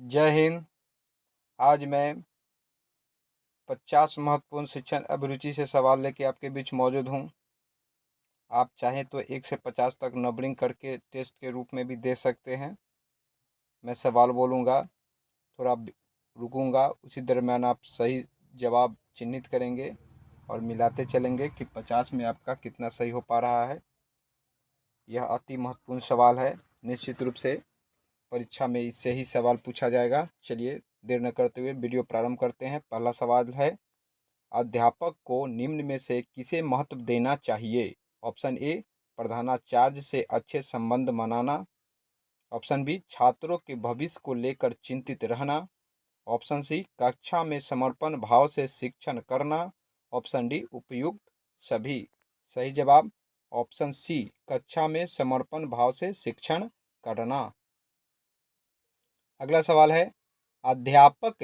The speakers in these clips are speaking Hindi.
जय हिंद। आज मैं 50 महत्वपूर्ण शिक्षण अभिरुचि से सवाल लेके आपके बीच मौजूद हूँ। आप चाहें तो 1 से 50 तक नंबरिंग करके टेस्ट के रूप में भी दे सकते हैं। मैं सवाल बोलूँगा, थोड़ा रुकूँगा, उसी दरम्यान आप सही जवाब चिन्हित करेंगे और मिलाते चलेंगे कि 50 में आपका कितना सही हो पा रहा है। यह अति महत्वपूर्ण सवाल है। निश्चित रूप से परीक्षा में इससे ही सवाल पूछा जाएगा। चलिए देर न करते हुए वीडियो प्रारंभ करते हैं। पहला सवाल है, अध्यापक को निम्न में से किसे महत्व देना चाहिए? ऑप्शन ए, प्रधानाचार्य से अच्छे संबंध बनाना। ऑप्शन बी, छात्रों के भविष्य को लेकर चिंतित रहना। ऑप्शन सी, कक्षा में समर्पण भाव से शिक्षण करना। ऑप्शन डी, उपयुक्त सभी। सही जवाब ऑप्शन सी, कक्षा में समर्पण भाव से शिक्षण करना। अगला सवाल है, अध्यापक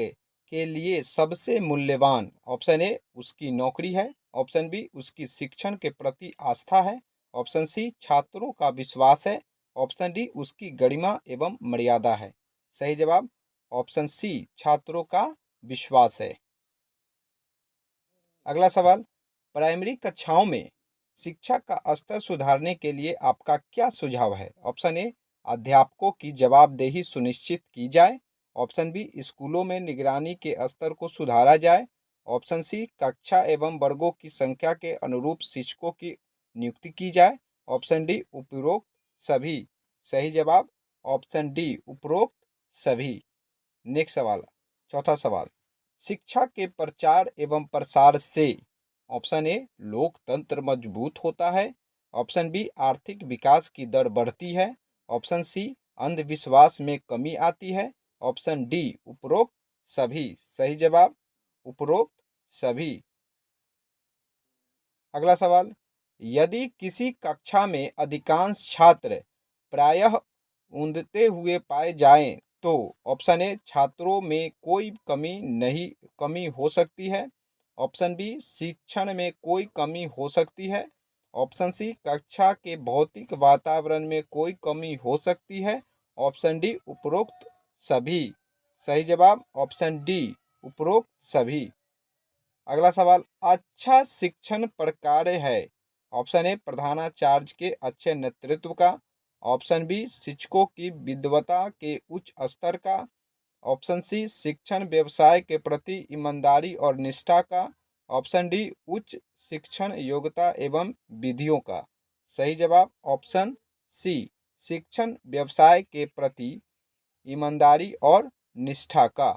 के लिए सबसे मूल्यवान? ऑप्शन ए, उसकी नौकरी है। ऑप्शन बी, उसकी शिक्षण के प्रति आस्था है। ऑप्शन सी, छात्रों का विश्वास है। ऑप्शन डी, उसकी गरिमा एवं मर्यादा है। सही जवाब ऑप्शन सी, छात्रों का विश्वास है। अगला सवाल, प्राइमरी कक्षाओं में शिक्षा का स्तर सुधारने के लिए आपका क्या सुझाव है? ऑप्शन ए, अध्यापकों की जवाबदेही सुनिश्चित की जाए। ऑप्शन बी, स्कूलों में निगरानी के स्तर को सुधारा जाए। ऑप्शन सी, कक्षा एवं वर्गों की संख्या के अनुरूप शिक्षकों की नियुक्ति की जाए। ऑप्शन डी, उपरोक्त सभी। सही जवाब ऑप्शन डी, उपरोक्त सभी। नेक्स्ट सवाल, चौथा सवाल, शिक्षा के प्रचार एवं प्रसार से? ऑप्शन ए, लोकतंत्र मजबूत होता है। ऑप्शन बी, आर्थिक विकास की दर बढ़ती है। ऑप्शन सी, अंधविश्वास में कमी आती है। ऑप्शन डी, उपरोक्त सभी। सही जवाब उपरोक्त सभी। अगला सवाल, यदि किसी कक्षा में अधिकांश छात्र प्रायः ऊँधते हुए पाए जाएं तो? ऑप्शन ए, छात्रों में कोई कमी हो सकती है। ऑप्शन बी, शिक्षण में कोई कमी हो सकती है। ऑप्शन सी, कक्षा के भौतिक वातावरण में कोई कमी हो सकती है। ऑप्शन डी, उपरोक्त सभी। सही जवाब ऑप्शन डी, उपरोक्त सभी। अगला सवाल, अच्छा शिक्षण प्रकार है? ऑप्शन ए, प्रधानाचार्य के अच्छे नेतृत्व का। ऑप्शन बी, शिक्षकों की विद्वता के उच्च स्तर का। ऑप्शन सी, शिक्षण व्यवसाय के प्रति ईमानदारी और निष्ठा का। ऑप्शन डी, उच्च शिक्षण योग्यता एवं विधियों का। सही जवाब ऑप्शन सी, शिक्षण व्यवसाय के प्रति ईमानदारी और निष्ठा का।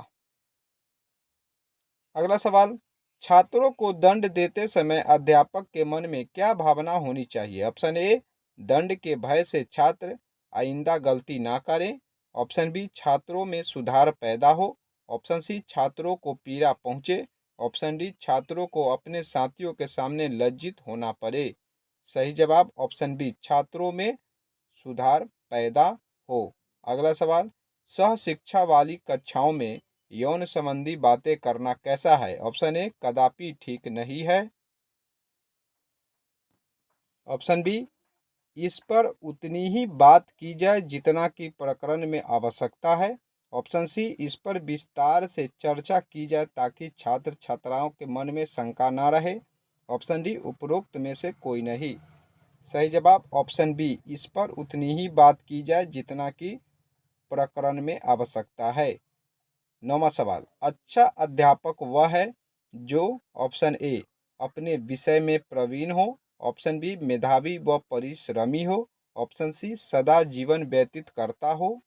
अगला सवाल, छात्रों को दंड देते समय अध्यापक के मन में क्या भावना होनी चाहिए? ऑप्शन ए, दंड के भय से छात्र आइंदा गलती ना करें। ऑप्शन बी, छात्रों में सुधार पैदा हो। ऑप्शन सी, छात्रों को पीड़ा पहुंचे। ऑप्शन डी, छात्रों को अपने साथियों के सामने लज्जित होना पड़े। सही जवाब ऑप्शन बी, छात्रों में सुधार पैदा हो। अगला सवाल, सह शिक्षा वाली कक्षाओं में यौन संबंधी बातें करना कैसा है? ऑप्शन ए, कदापि ठीक नहीं है। ऑप्शन बी, इस पर उतनी ही बात की जाए जितना कि प्रकरण में आवश्यकता है। ऑप्शन सी, इस पर विस्तार से चर्चा की जाए ताकि छात्र छात्राओं के मन में शंका ना रहे। ऑप्शन डी, उपरोक्त में से कोई नहीं। सही जवाब ऑप्शन बी, इस पर उतनी ही बात की जाए जितना कि प्रकरण में आवश्यकता है। नौवां सवाल, अच्छा अध्यापक वह है जो? ऑप्शन ए, अपने विषय में प्रवीण हो। ऑप्शन बी, मेधावी व परिश्रमी हो। ऑप्शन सी, सदा जीवन व्यतीत करता हो।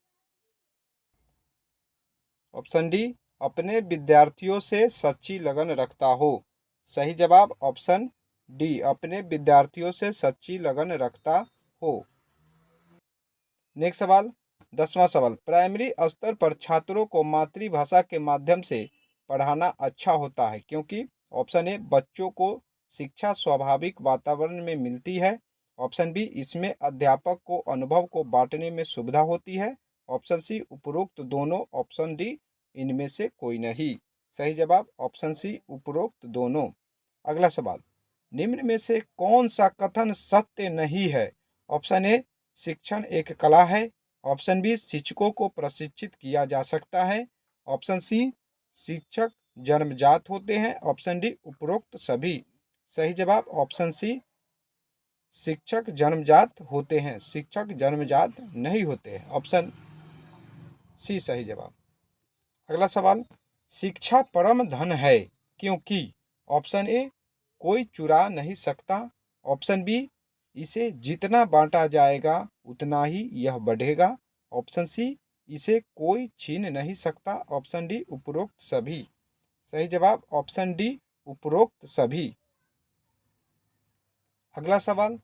ऑप्शन डी, अपने विद्यार्थियों से सच्ची लगन रखता हो। सही जवाब ऑप्शन डी, अपने विद्यार्थियों से सच्ची लगन रखता हो। नेक्स्ट सवाल, 10वां सवाल, प्राइमरी स्तर पर छात्रों को मातृभाषा के माध्यम से पढ़ाना अच्छा होता है क्योंकि? ऑप्शन ए, बच्चों को शिक्षा स्वाभाविक वातावरण में मिलती है। ऑप्शन बी, इसमें अध्यापक को अनुभव को बांटने में सुविधा होती है। ऑप्शन सी, उपरोक्त दोनों। ऑप्शन डी, इनमें से कोई नहीं। सही जवाब ऑप्शन सी, उपरोक्त दोनों। अगला सवाल, निम्न में से कौन सा कथन सत्य नहीं है? ऑप्शन ए, शिक्षण एक कला है। ऑप्शन बी, शिक्षकों को प्रशिक्षित किया जा सकता है। ऑप्शन सी, शिक्षक जन्मजात होते हैं। ऑप्शन डी, उपरोक्त सभी। सही जवाब ऑप्शन सी, शिक्षक जन्मजात होते हैं, शिक्षक जन्मजात नहीं होते हैं। ऑप्शन सी सही जवाब। अगला सवाल, शिक्षा परम धन है क्योंकि? ऑप्शन ए, कोई चुरा नहीं सकता। ऑप्शन बी, इसे जितना बांटा जाएगा उतना ही यह बढ़ेगा। ऑप्शन सी, इसे कोई छीन नहीं सकता। ऑप्शन डी, उपरोक्त सभी। सही जवाब ऑप्शन डी, उपरोक्त सभी। अगला सवाल,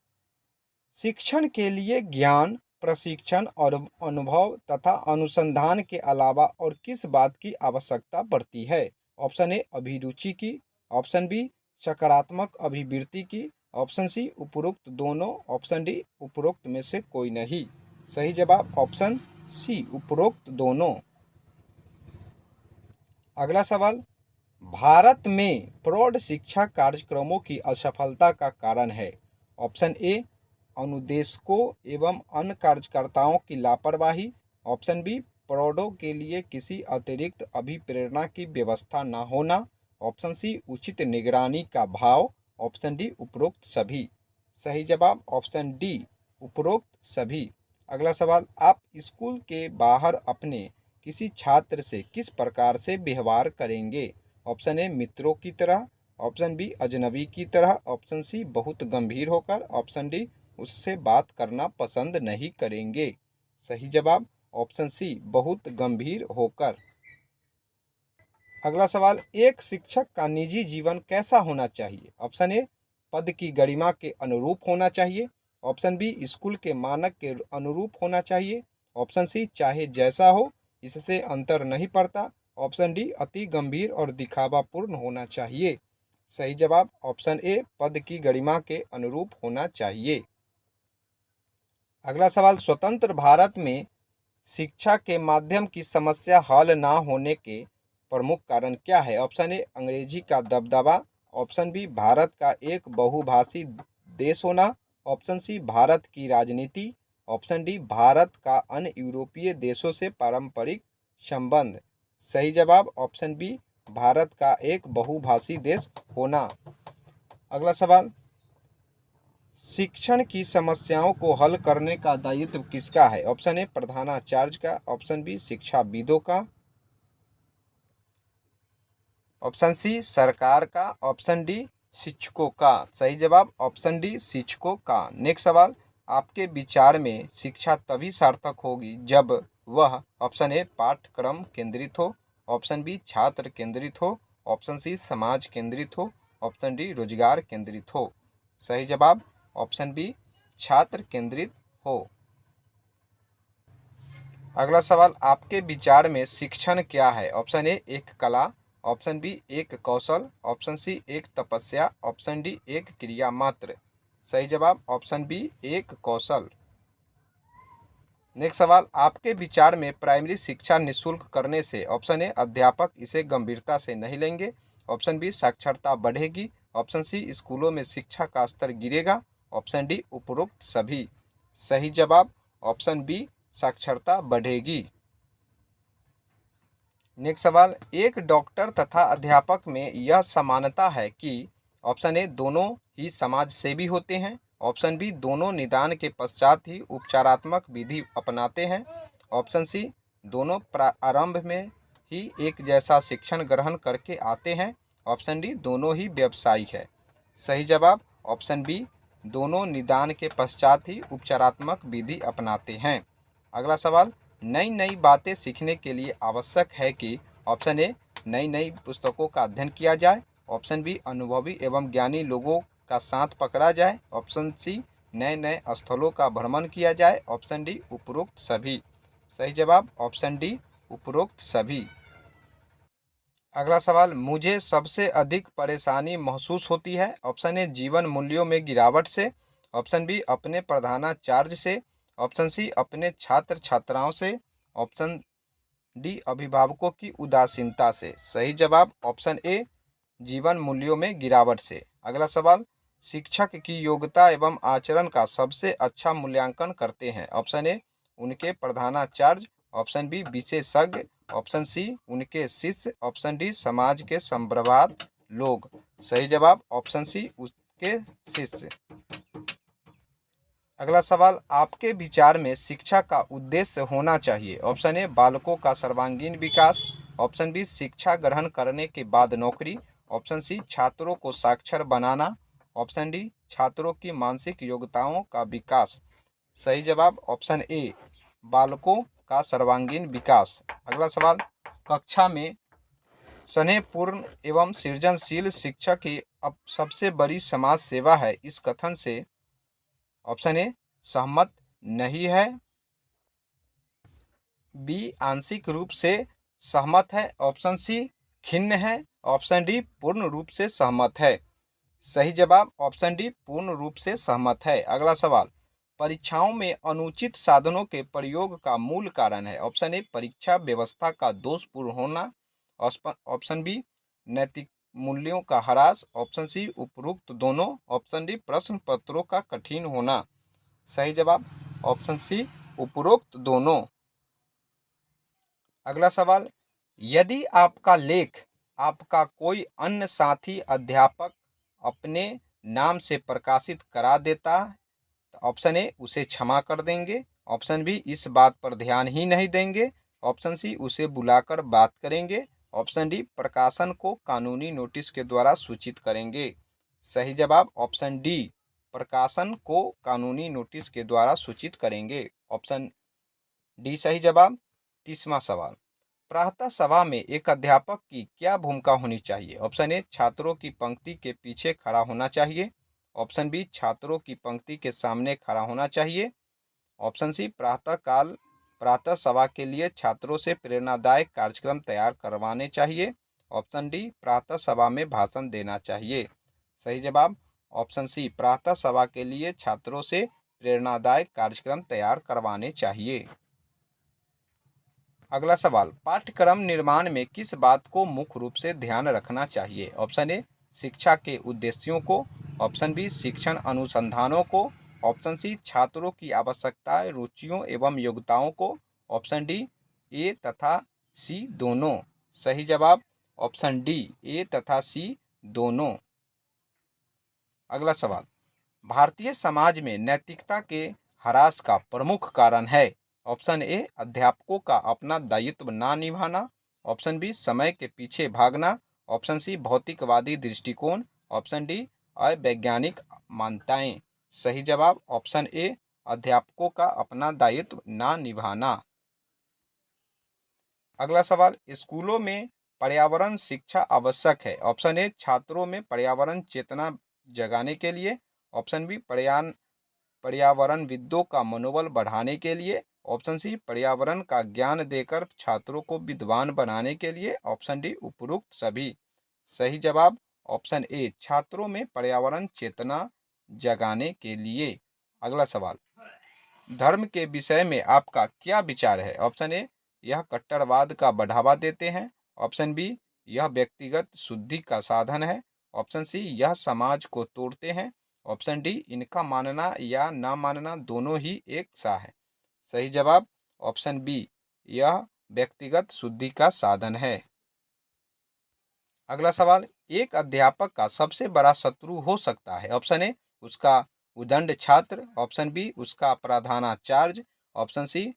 शिक्षण के लिए ज्ञान, प्रशिक्षण और अनुभव तथा अनुसंधान के अलावा और किस बात की आवश्यकता पड़ती है? ऑप्शन ए, अभिरुचि की। ऑप्शन बी, सकारात्मक अभिवृत्ति की। ऑप्शन सी, उपरोक्त दोनों। ऑप्शन डी, उपरोक्त में से कोई नहीं। सही जवाब ऑप्शन सी, उपरोक्त दोनों। अगला सवाल, भारत में प्रौढ़ शिक्षा कार्यक्रमों की असफलता का कारण है? ऑप्शन ए, अनुदेशकों एवं अन्य कार्यकर्ताओं की लापरवाही। ऑप्शन बी, प्रौढ़ों के लिए किसी अतिरिक्त अभिप्रेरणा की व्यवस्था न होना। ऑप्शन सी, उचित निगरानी का अभाव। ऑप्शन डी, उपरोक्त सभी। सही जवाब ऑप्शन डी, उपरोक्त सभी। अगला सवाल, आप स्कूल के बाहर अपने किसी छात्र से किस प्रकार से व्यवहार करेंगे? ऑप्शन ए, मित्रों की तरह। ऑप्शन बी, अजनबी की तरह। ऑप्शन सी, बहुत गंभीर होकर। ऑप्शन डी, उससे बात करना पसंद नहीं करेंगे। सही जवाब ऑप्शन सी, बहुत गंभीर होकर। अगला सवाल, एक शिक्षक का निजी जीवन कैसा होना चाहिए? ऑप्शन ए, पद की गरिमा के अनुरूप होना चाहिए। ऑप्शन बी, स्कूल के मानक के अनुरूप होना चाहिए। ऑप्शन सी, चाहे जैसा हो इससे अंतर नहीं पड़ता। ऑप्शन डी, अति गंभीर और दिखावापूर्ण होना चाहिए। सही जवाब ऑप्शन ए, पद की गरिमा के अनुरूप होना चाहिए। अगला सवाल, स्वतंत्र भारत में शिक्षा के माध्यम की समस्या हल ना होने के प्रमुख कारण क्या है? ऑप्शन ए, अंग्रेजी का दबदबा। ऑप्शन बी, भारत का एक बहुभाषी देश होना। ऑप्शन सी, भारत की राजनीति। ऑप्शन डी, भारत का अन्य यूरोपीय देशों से पारंपरिक संबंध। सही जवाब ऑप्शन बी, भारत का एक बहुभाषी देश होना। अगला सवाल, शिक्षण की समस्याओं को हल करने का दायित्व किसका है? ऑप्शन ए, प्रधानाचार्य का। ऑप्शन बी, शिक्षाविदों का। ऑप्शन सी, सरकार का। ऑप्शन डी, शिक्षकों का। सही जवाब ऑप्शन डी, शिक्षकों का। नेक्स्ट सवाल, आपके विचार में शिक्षा तभी सार्थक होगी जब वह ऑप्शन ए, पाठ्यक्रम केंद्रित हो। ऑप्शन बी, छात्र केंद्रित हो। ऑप्शन सी, समाज केंद्रित हो। ऑप्शन डी, रोजगार केंद्रित हो। सही जवाब ऑप्शन बी, छात्र केंद्रित हो। अगला सवाल, आपके विचार में शिक्षण क्या है? ऑप्शन ए, एक कला। ऑप्शन बी, एक कौशल। ऑप्शन सी, एक तपस्या। ऑप्शन डी, एक क्रिया मात्र। सही जवाब ऑप्शन बी, एक कौशल। नेक्स्ट सवाल, आपके विचार में प्राइमरी शिक्षा निःशुल्क करने से ऑप्शन ए, अध्यापक इसे गंभीरता से नहीं लेंगे। ऑप्शन बी, साक्षरता बढ़ेगी। ऑप्शन सी, स्कूलों में शिक्षा का स्तर गिरेगा। ऑप्शन डी, उपरोक्त सभी। सही जवाब ऑप्शन बी, साक्षरता बढ़ेगी। नेक्स्ट सवाल, एक डॉक्टर तथा अध्यापक में यह समानता है कि ऑप्शन ए, दोनों ही समाज सेवी होते हैं। ऑप्शन बी, दोनों निदान के पश्चात ही उपचारात्मक विधि अपनाते हैं। ऑप्शन सी, दोनों प्रारंभ में ही एक जैसा शिक्षण ग्रहण करके आते हैं। ऑप्शन डी, दोनों ही व्यवसायिक है। सही जवाब ऑप्शन बी, दोनों निदान के पश्चात ही उपचारात्मक विधि अपनाते हैं। अगला सवाल, नई नई बातें सीखने के लिए आवश्यक है कि ऑप्शन ए, नई नई पुस्तकों का अध्ययन किया जाए। ऑप्शन बी, अनुभवी एवं ज्ञानी लोगों का साथ पकड़ा जाए। ऑप्शन सी, नए नए स्थलों का भ्रमण किया जाए। ऑप्शन डी, उपरोक्त सभी। सही जवाब ऑप्शन डी, उपरोक्त सभी। अगला सवाल, मुझे सबसे अधिक परेशानी महसूस होती है। ऑप्शन ए, जीवन मूल्यों में गिरावट से। ऑप्शन बी, अपने प्रधानाचार्य से। ऑप्शन सी, अपने छात्र छात्राओं से। ऑप्शन डी, अभिभावकों की उदासीनता से। सही जवाब ऑप्शन ए, जीवन मूल्यों में गिरावट से। अगला सवाल, शिक्षक की योग्यता एवं आचरण का सबसे अच्छा मूल्यांकन करते हैं। ऑप्शन ए, उनके प्रधानाचार्य, ऑप्शन बी विशेषज्ञ, ऑप्शन सी उनके शिष्य, ऑप्शन डी समाज के संप्रभुत लोग। सही जवाब ऑप्शन सी उसके शिष्य। अगला सवाल, आपके विचार में शिक्षा का उद्देश्य होना चाहिए। ऑप्शन ए बालकों का सर्वांगीण विकास, ऑप्शन बी शिक्षा ग्रहण करने के बाद नौकरी, ऑप्शन सी छात्रों को साक्षर बनाना, ऑप्शन डी छात्रों की मानसिक योग्यताओं का विकास। सही जवाब ऑप्शन ए बालकों का सर्वांगीण विकास। अगला सवाल, कक्षा में स्नेहपूर्ण एवं सृजनशील शिक्षक ही अब सबसे बड़ी समाज सेवा है, इस कथन से ऑप्शन ए सहमत नहीं है, बी आंशिक रूप से सहमत है, ऑप्शन सी खिन्न है, ऑप्शन डी पूर्ण रूप से सहमत है। सही जवाब ऑप्शन डी पूर्ण रूप से सहमत है। अगला सवाल, परीक्षाओं में अनुचित साधनों के प्रयोग का मूल कारण है। ऑप्शन ए परीक्षा व्यवस्था का दोषपूर्ण होना, ऑप्शन बी नैतिक मूल्यों का ह्रास, ऑप्शन सी उपरोक्त दोनों, ऑप्शन डी प्रश्न पत्रों का कठिन होना। सही जवाब ऑप्शन सी उपरोक्त दोनों। अगला सवाल, यदि आपका लेख आपका कोई अन्य साथी अध्यापक अपने नाम से प्रकाशित करा देता, तो ऑप्शन ए उसे क्षमा कर देंगे, ऑप्शन बी इस बात पर ध्यान ही नहीं देंगे, ऑप्शन सी उसे बुलाकर बात करेंगे, ऑप्शन डी प्रकाशन को कानूनी नोटिस के द्वारा सूचित करेंगे। सही जवाब ऑप्शन डी प्रकाशन को कानूनी नोटिस के द्वारा सूचित करेंगे, ऑप्शन डी सही जवाब। 30वां सवाल, प्रातः सभा में एक अध्यापक की क्या भूमिका होनी चाहिए। ऑप्शन ए छात्रों की पंक्ति के पीछे खड़ा होना चाहिए, ऑप्शन बी छात्रों की पंक्ति के सामने खड़ा होना चाहिए, ऑप्शन सी प्रातः सभा के लिए छात्रों से प्रेरणादायक कार्यक्रम तैयार करवाने चाहिए, ऑप्शन डी प्रातः सभा में भाषण देना चाहिए। सही जवाब ऑप्शन सी प्रातः सभा के लिए छात्रों से प्रेरणादायक कार्यक्रम तैयार करवाने चाहिए। अगला सवाल, पाठ्यक्रम निर्माण में किस बात को मुख्य रूप से ध्यान रखना चाहिए। ऑप्शन ए शिक्षा के उद्देश्यों को, ऑप्शन बी शिक्षण अनुसंधानों को, ऑप्शन सी छात्रों की आवश्यकताएं, रुचियों एवं योग्यताओं को, ऑप्शन डी ए तथा सी दोनों। सही जवाब ऑप्शन डी ए तथा सी दोनों। अगला सवाल, भारतीय समाज में नैतिकता के ह्रास का प्रमुख कारण है। ऑप्शन ए अध्यापकों का अपना दायित्व ना निभाना, ऑप्शन बी समय के पीछे भागना, ऑप्शन सी भौतिकवादी दृष्टिकोण, ऑप्शन डी अवैज्ञानिक मान्यताएं। सही जवाब ऑप्शन ए अध्यापकों का अपना दायित्व ना निभाना। अगला सवाल, स्कूलों में पर्यावरण शिक्षा आवश्यक है। ऑप्शन ए छात्रों में पर्यावरण चेतना जगाने के लिए, ऑप्शन बी पर्यावरणविदों का मनोबल बढ़ाने के लिए, ऑप्शन सी पर्यावरण का ज्ञान देकर छात्रों को विद्वान बनाने के लिए, ऑप्शन डी उपरोक्त सभी। सही जवाब ऑप्शन ए छात्रों में पर्यावरण चेतना जगाने के लिए। अगला सवाल, धर्म के विषय में आपका क्या विचार है। ऑप्शन ए यह कट्टरवाद का बढ़ावा देते हैं, ऑप्शन बी यह व्यक्तिगत शुद्धि का साधन है, ऑप्शन सी यह समाज को तोड़ते हैं, ऑप्शन डी इनका मानना या ना मानना दोनों ही एक सा है। सही जवाब ऑप्शन बी यह व्यक्तिगत शुद्धि का साधन है। अगला सवाल, एक अध्यापक का सबसे बड़ा शत्रु हो सकता है। ऑप्शन ए उसका उदंड छात्र, ऑप्शन बी उसका प्रधानाचार्य, ऑप्शन सी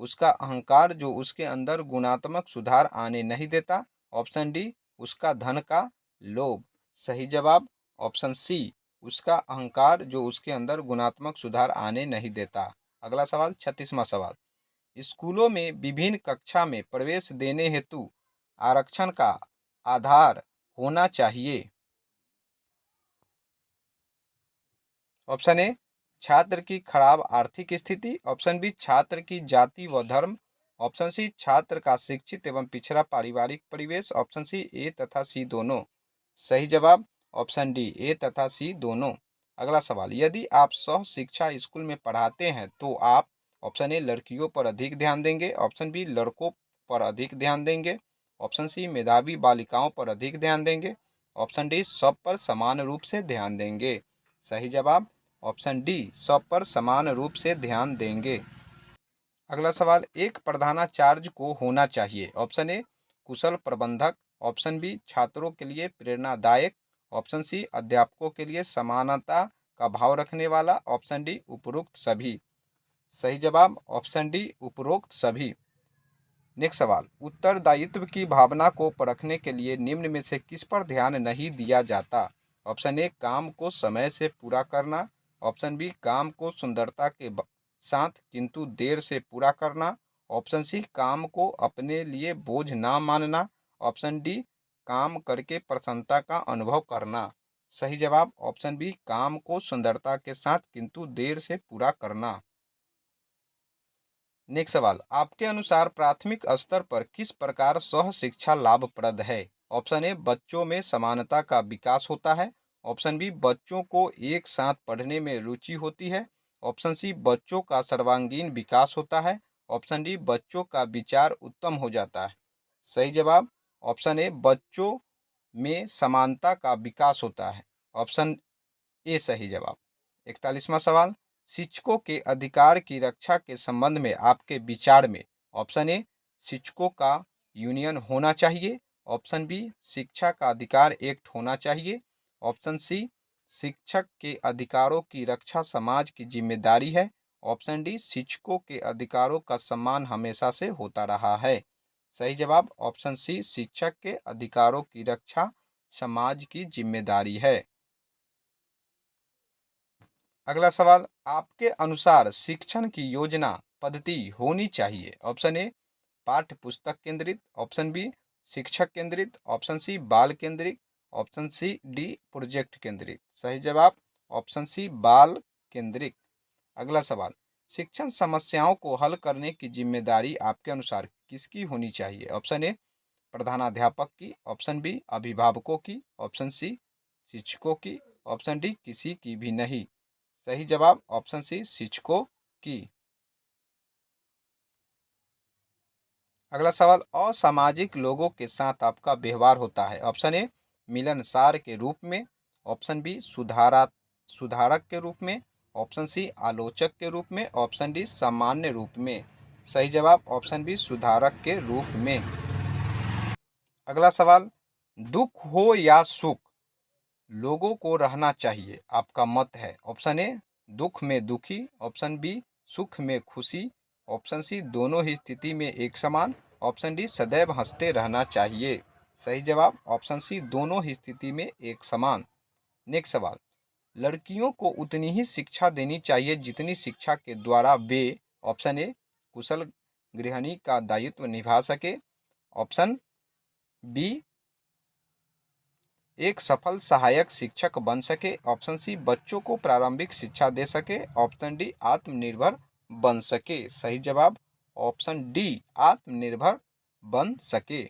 उसका अहंकार जो उसके अंदर गुणात्मक सुधार आने नहीं देता, ऑप्शन डी उसका धन का लोभ। सही जवाब ऑप्शन सी उसका अहंकार जो उसके अंदर गुणात्मक सुधार आने नहीं देता। अगला सवाल 36वां सवाल, स्कूलों में विभिन्न कक्षा में प्रवेश देने हेतु आरक्षण का आधार होना चाहिए। ऑप्शन ए छात्र की खराब आर्थिक स्थिति, ऑप्शन बी छात्र की जाति व धर्म, ऑप्शन सी छात्र का शिक्षित एवं पिछड़ा पारिवारिक परिवेश, ऑप्शन सी ए तथा सी दोनों। सही जवाब ऑप्शन डी ए तथा सी दोनों। अगला सवाल, यदि आप सह शिक्षा स्कूल में पढ़ाते हैं तो आप ऑप्शन ए लड़कियों पर अधिक ध्यान देंगे, ऑप्शन बी लड़कों पर अधिक ध्यान देंगे, ऑप्शन सी मेधावी बालिकाओं पर अधिक ध्यान देंगे, ऑप्शन डी सब पर समान रूप से ध्यान देंगे। सही जवाब ऑप्शन डी सब पर समान रूप से ध्यान देंगे। अगला सवाल, एक प्रधानाचार्य को होना चाहिए। ऑप्शन ए कुशल प्रबंधक, ऑप्शन बी छात्रों के लिए प्रेरणादायक, ऑप्शन सी अध्यापकों के लिए समानता का भाव रखने वाला, ऑप्शन डी उपरोक्त सभी। सही जवाब ऑप्शन डी उपरोक्त सभी। नेक्स्ट सवाल, उत्तरदायित्व की भावना को परखने के लिए निम्न में से किस पर ध्यान नहीं दिया जाता। ऑप्शन ए काम को समय से पूरा करना, ऑप्शन बी काम को सुंदरता के साथ किंतु देर से पूरा करना, ऑप्शन सी काम को अपने लिए बोझ ना मानना, ऑप्शन डी काम करके प्रसन्नता का अनुभव करना। सही जवाब ऑप्शन बी काम को सुंदरता के साथ किंतु देर से पूरा करना। नेक्स्ट सवाल, आपके अनुसार प्राथमिक स्तर पर किस प्रकार सह शिक्षा लाभप्रद है। ऑप्शन ए बच्चों में समानता का विकास होता है, ऑप्शन बी बच्चों को एक साथ पढ़ने में रुचि होती है, ऑप्शन सी बच्चों का सर्वांगीण विकास होता है, ऑप्शन डी बच्चों का विचार उत्तम हो जाता है। सही जवाब ऑप्शन ए बच्चों में समानता का विकास होता है, ऑप्शन ए सही जवाब। 41वां सवाल, शिक्षकों के अधिकार की रक्षा के संबंध में आपके विचार में। ऑप्शन ए शिक्षकों का यूनियन होना चाहिए, ऑप्शन बी शिक्षा का अधिकार एक्ट होना चाहिए, ऑप्शन सी शिक्षक के अधिकारों की रक्षा समाज की जिम्मेदारी है, ऑप्शन डी शिक्षकों के अधिकारों का सम्मान हमेशा से होता रहा है। सही जवाब ऑप्शन सी शिक्षक के अधिकारों की रक्षा समाज की जिम्मेदारी है। अगला सवाल, आपके अनुसार शिक्षण की योजना पद्धति होनी चाहिए। ऑप्शन ए पाठ्य पुस्तक केंद्रित, ऑप्शन बी शिक्षक केंद्रित, ऑप्शन सी बाल केंद्रित, ऑप्शन सी डी प्रोजेक्ट केंद्रित। सही जवाब ऑप्शन सी बाल केंद्रित। अगला सवाल, शिक्षण समस्याओं को हल करने की जिम्मेदारी आपके अनुसार किसकी होनी चाहिए। ऑप्शन ए प्रधानाध्यापक की, ऑप्शन बी अभिभावकों की, ऑप्शन सी शिक्षकों की, ऑप्शन डी किसी की भी नहीं। सही जवाब ऑप्शन सी शिक्षकों की। अगला सवाल, असामाजिक लोगों के साथ आपका व्यवहार होता है। ऑप्शन ए मिलनसार के रूप में, ऑप्शन बी सुधारक के रूप में, ऑप्शन सी आलोचक के रूप में, ऑप्शन डी सामान्य रूप में। सही जवाब ऑप्शन बी सुधारक के रूप में। अगला सवाल, दुख हो या सुख लोगों को रहना चाहिए, आपका मत है। ऑप्शन ए दुख में दुखी, ऑप्शन बी सुख में खुशी, ऑप्शन सी दोनों ही स्थिति में एक समान, ऑप्शन डी सदैव हंसते रहना चाहिए। सही जवाब ऑप्शन सी दोनों ही स्थिति में एक समान। नेक्स्ट सवाल, लड़कियों को उतनी ही शिक्षा देनी चाहिए जितनी शिक्षा के द्वारा वे। ऑप्शन ए कुशल गृहिणी का दायित्व निभा सके, ऑप्शन बी एक सफल सहायक शिक्षक बन सके, ऑप्शन सी बच्चों को प्रारंभिक शिक्षा दे सके, ऑप्शन डी आत्मनिर्भर बन सके। सही जवाब ऑप्शन डी आत्मनिर्भर बन सके।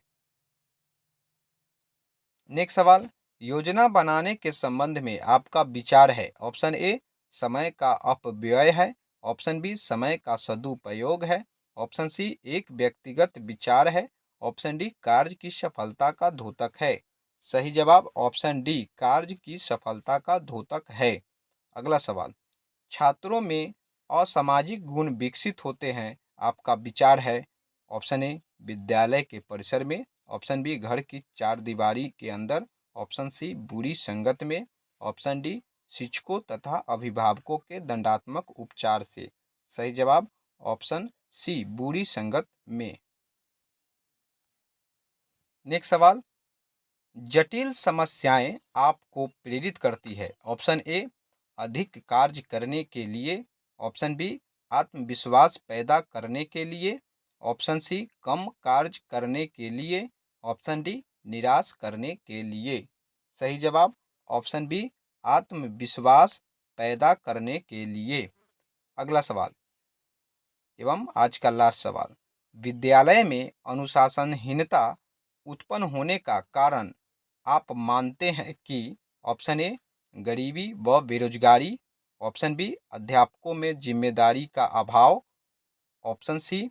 नेक्स्ट सवाल, योजना बनाने के संबंध में आपका विचार है। ऑप्शन ए समय का अपव्यय है, ऑप्शन बी समय का सदुपयोग है, ऑप्शन सी एक व्यक्तिगत विचार है, ऑप्शन डी कार्य की सफलता का द्योतक है। सही जवाब ऑप्शन डी कार्य की सफलता का द्योतक है। अगला सवाल, छात्रों में असामाजिक गुण विकसित होते हैं, आपका विचार है। ऑप्शन ए विद्यालय के परिसर में, ऑप्शन बी घर की चार दीवारी के अंदर, ऑप्शन सी बुरी संगत में, ऑप्शन डी शिक्षकों तथा अभिभावकों के दंडात्मक उपचार से। सही जवाब ऑप्शन सी बुरी संगत में। नेक्स्ट सवाल, जटिल समस्याएं आपको प्रेरित करती है। ऑप्शन ए अधिक कार्य करने के लिए, ऑप्शन बी आत्मविश्वास पैदा करने के लिए, ऑप्शन सी कम कार्य करने के लिए, ऑप्शन डी निराश करने के लिए। सही जवाब ऑप्शन बी आत्मविश्वास पैदा करने के लिए। अगला सवाल एवं आज का लास्ट सवाल, विद्यालय में अनुशासनहीनता उत्पन्न होने का कारण आप मानते हैं कि। ऑप्शन ए गरीबी व बेरोजगारी, ऑप्शन बी अध्यापकों में जिम्मेदारी का अभाव, ऑप्शन सी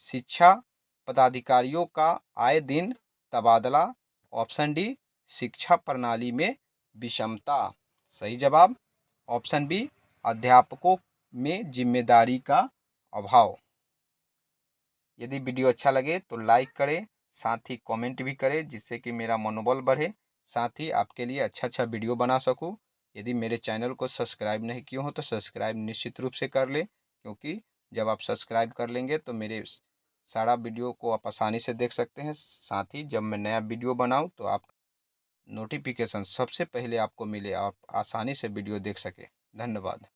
शिक्षा पदाधिकारियों का आए दिन तबादला, ऑप्शन डी शिक्षा प्रणाली में विषमता। सही जवाब ऑप्शन बी अध्यापकों में जिम्मेदारी का अभाव। यदि वीडियो अच्छा लगे तो लाइक करें, साथ ही कमेंट भी करें, जिससे कि मेरा मनोबल बढ़े, साथ ही आपके लिए अच्छा वीडियो बना सकूं। यदि मेरे चैनल को सब्सक्राइब नहीं किए हो तो सब्सक्राइब निश्चित रूप से कर लें, क्योंकि जब आप सब्सक्राइब कर लेंगे तो मेरे सारा वीडियो को आप आसानी से देख सकते हैं। साथ ही जब मैं नया वीडियो बनाऊं तो आप नोटिफिकेशन सबसे पहले आपको मिले, आप आसानी से वीडियो देख सके। धन्यवाद।